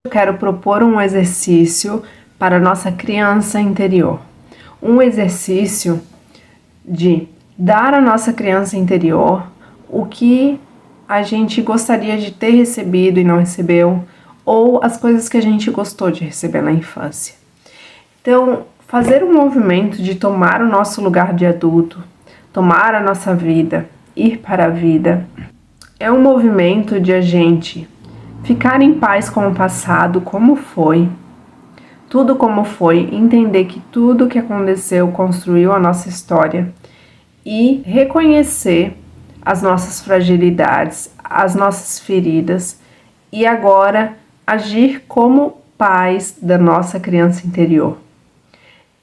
Eu quero propor um exercício para a nossa criança interior. Um exercício de dar à nossa criança interior o que a gente gostaria de ter recebido e não recebeu, ou as coisas que a gente gostou de receber na infância. Então, fazer um movimento de tomar o nosso lugar de adulto, tomar a nossa vida, ir para a vida, é um movimento de a gente ficar em paz com o passado, como foi, tudo como foi, entender que tudo que aconteceu construiu a nossa história e reconhecer as nossas fragilidades, as nossas feridas e agora agir como pais da nossa criança interior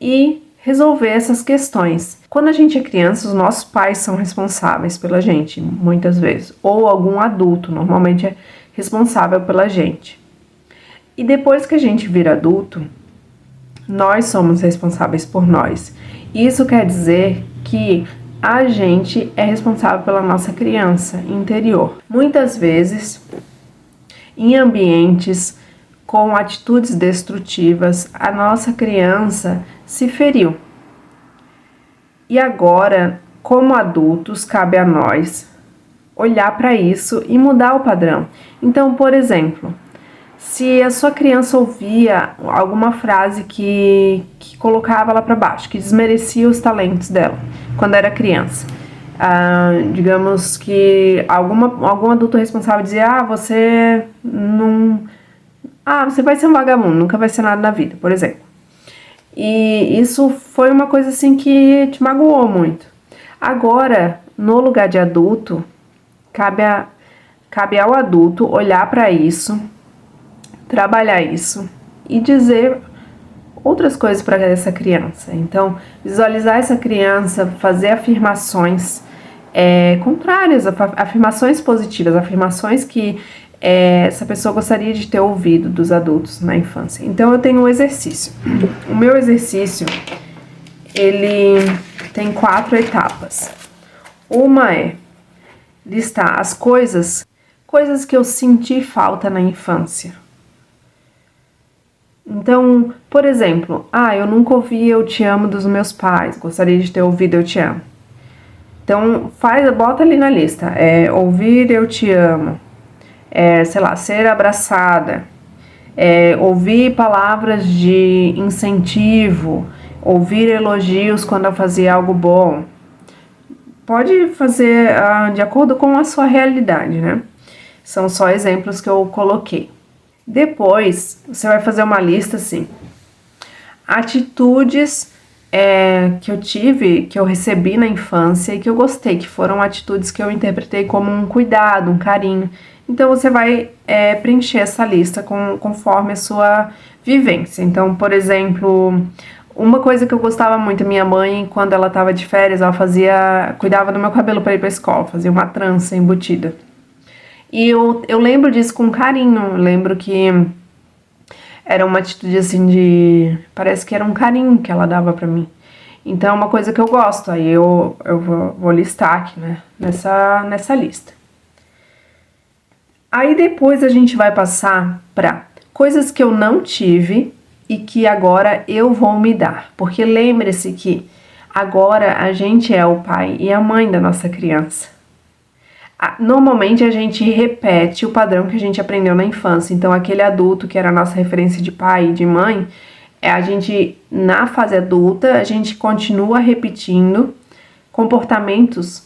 e resolver essas questões. Quando a gente é criança, os nossos pais são responsáveis pela gente, muitas vezes, ou algum adulto, normalmente é responsável pela gente. E depois que a gente vira adulto, nós somos responsáveis por nós. Isso quer dizer que a gente é responsável pela nossa criança interior. Muitas vezes, em ambientes com atitudes destrutivas, a nossa criança se feriu. E agora, como adultos, cabe a nós olhar para isso e mudar o padrão. Então, por exemplo, se a sua criança ouvia alguma frase que colocava ela para baixo, que desmerecia os talentos dela quando era criança, digamos que algum adulto responsável dizia: você não... você vai ser um vagabundo, nunca vai ser nada na vida, por exemplo. E isso foi uma coisa assim que te magoou muito. Agora, no lugar de adulto, cabe ao adulto olhar para isso, trabalhar isso e dizer outras coisas para essa criança. Então, visualizar essa criança, fazer afirmações contrárias, afirmações positivas, afirmações que essa pessoa gostaria de ter ouvido dos adultos na infância. Então, eu tenho um exercício. O meu exercício, ele tem 4 etapas. Uma é listar as coisas que eu senti falta na infância. Então, por exemplo, eu nunca ouvi "eu te amo" dos meus pais, gostaria de ter ouvido "eu te amo". Então, bota ali na lista, ouvir "eu te amo", sei lá, ser abraçada, ouvir palavras de incentivo, ouvir elogios quando eu fazia algo bom. Pode fazer de acordo com a sua realidade, né? São só exemplos que eu coloquei. Depois, você vai fazer uma lista assim, atitudes que eu tive, que eu recebi na infância e que eu gostei, que foram atitudes que eu interpretei como um cuidado, um carinho. Então, você vai preencher essa lista conforme a sua vivência. Então, por exemplo, uma coisa que eu gostava muito, minha mãe, quando ela estava de férias, ela cuidava do meu cabelo para ir para a escola, fazia uma trança embutida. E eu lembro disso com carinho, eu lembro que era uma atitude assim parece que era um carinho que ela dava pra mim. Então é uma coisa que eu gosto, aí eu vou listar aqui, né, nessa lista. Aí depois a gente vai passar pra coisas que eu não tive e que agora eu vou me dar. Porque lembre-se que agora a gente é o pai e a mãe da nossa criança. Normalmente a gente repete o padrão que a gente aprendeu na infância. Então aquele adulto que era a nossa referência de pai e de mãe, a gente, na fase adulta, a gente continua repetindo comportamentos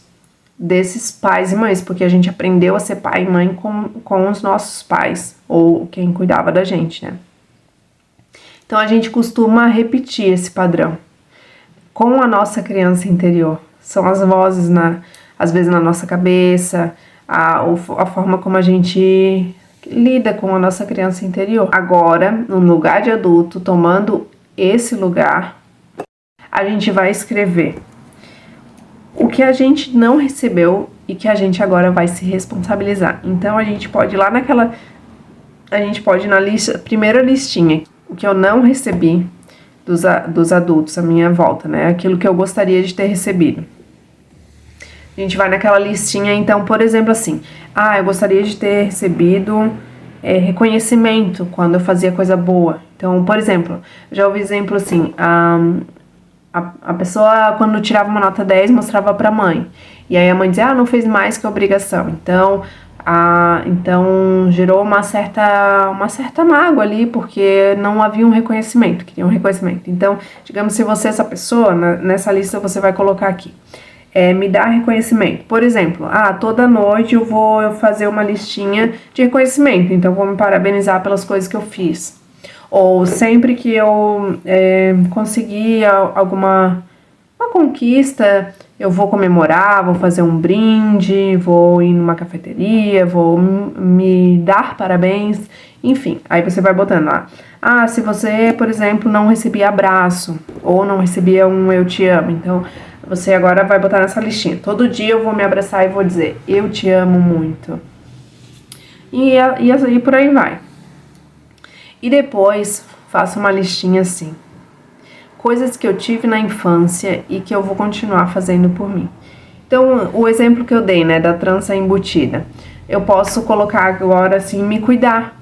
desses pais e mães, porque a gente aprendeu a ser pai e mãe com os nossos pais, ou quem cuidava da gente, né? Então a gente costuma repetir esse padrão com a nossa criança interior. São as vozes às vezes na nossa cabeça, a forma como a gente lida com a nossa criança interior. Agora, no lugar de adulto, tomando esse lugar, a gente vai escrever o que a gente não recebeu e que a gente agora vai se responsabilizar. Então, a gente pode ir lá a gente pode ir na primeira listinha, o que eu não recebi dos adultos à minha volta, né? Aquilo que eu gostaria de ter recebido. A gente vai naquela listinha, então, por exemplo, assim, eu gostaria de ter recebido reconhecimento quando eu fazia coisa boa. Então, por exemplo, já ouvi exemplo assim, a pessoa, quando tirava uma nota 10, mostrava pra mãe. E aí a mãe dizia, não fez mais que a obrigação. Então gerou uma certa mágoa ali, porque não havia um reconhecimento, queria um reconhecimento. Então, digamos, se você é essa pessoa, nessa lista você vai colocar aqui, me dá reconhecimento. Por exemplo, toda noite eu vou fazer uma listinha de reconhecimento, então vou me parabenizar pelas coisas que eu fiz. Ou sempre que eu conseguir uma conquista, eu vou comemorar, vou fazer um brinde, vou ir numa cafeteria, vou me dar parabéns, enfim. Aí você vai botando lá. Se você, por exemplo, não recebia abraço, ou não recebia um eu te amo, então você agora vai botar nessa listinha. Todo dia eu vou me abraçar e vou dizer, eu te amo muito. E por aí vai. E depois, faço uma listinha assim. Coisas que eu tive na infância e que eu vou continuar fazendo por mim. Então, o exemplo que eu dei, né, da trança embutida. Eu posso colocar agora, assim, me cuidar.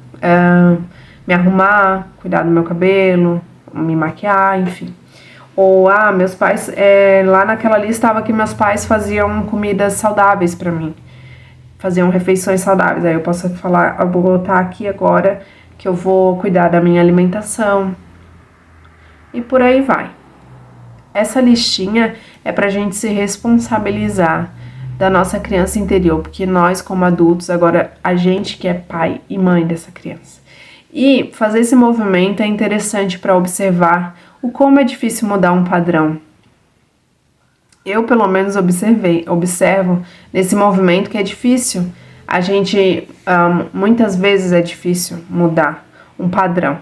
Me arrumar, cuidar do meu cabelo, me maquiar, enfim. Ou, meus pais, lá naquela lista estava que meus pais faziam comidas saudáveis pra mim. Faziam refeições saudáveis. Aí eu posso falar, eu vou botar aqui agora que eu vou cuidar da minha alimentação. E por aí vai. Essa listinha é pra gente se responsabilizar da nossa criança interior, porque nós, como adultos, agora a gente que é pai e mãe dessa criança. E fazer esse movimento é interessante para observar o como é difícil mudar um padrão. Eu, pelo menos, observo nesse movimento que é difícil. A gente, muitas vezes é difícil mudar um padrão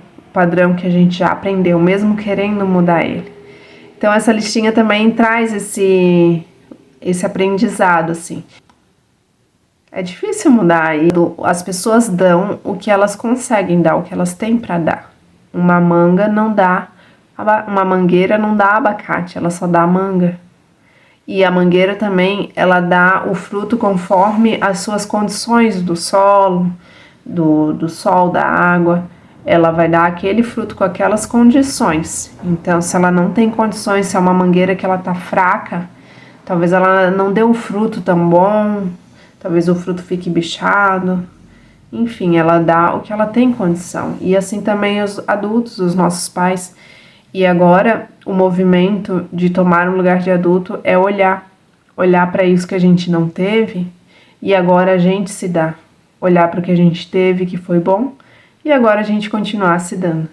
que a gente já aprendeu, mesmo querendo mudar ele. Então, essa listinha também traz esse aprendizado, assim. É difícil mudar e as pessoas dão o que elas conseguem dar, o que elas têm para dar. Uma mangueira não dá abacate, ela só dá manga. E a mangueira também, ela dá o fruto conforme as suas condições do solo, do sol, da água. Ela vai dar aquele fruto com aquelas condições. Então, se ela não tem condições, se é uma mangueira que ela tá fraca, talvez ela não dê um fruto tão bom, talvez o fruto fique bichado. Enfim, ela dá o que ela tem condição. E assim também os adultos, os nossos pais. E agora, o movimento de tomar um lugar de adulto é olhar para isso que a gente não teve e agora a gente se dá. Olhar para o que a gente teve, que foi bom, e agora a gente continuar se dando.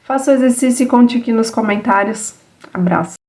Faça o exercício e conte aqui nos comentários. Abraço.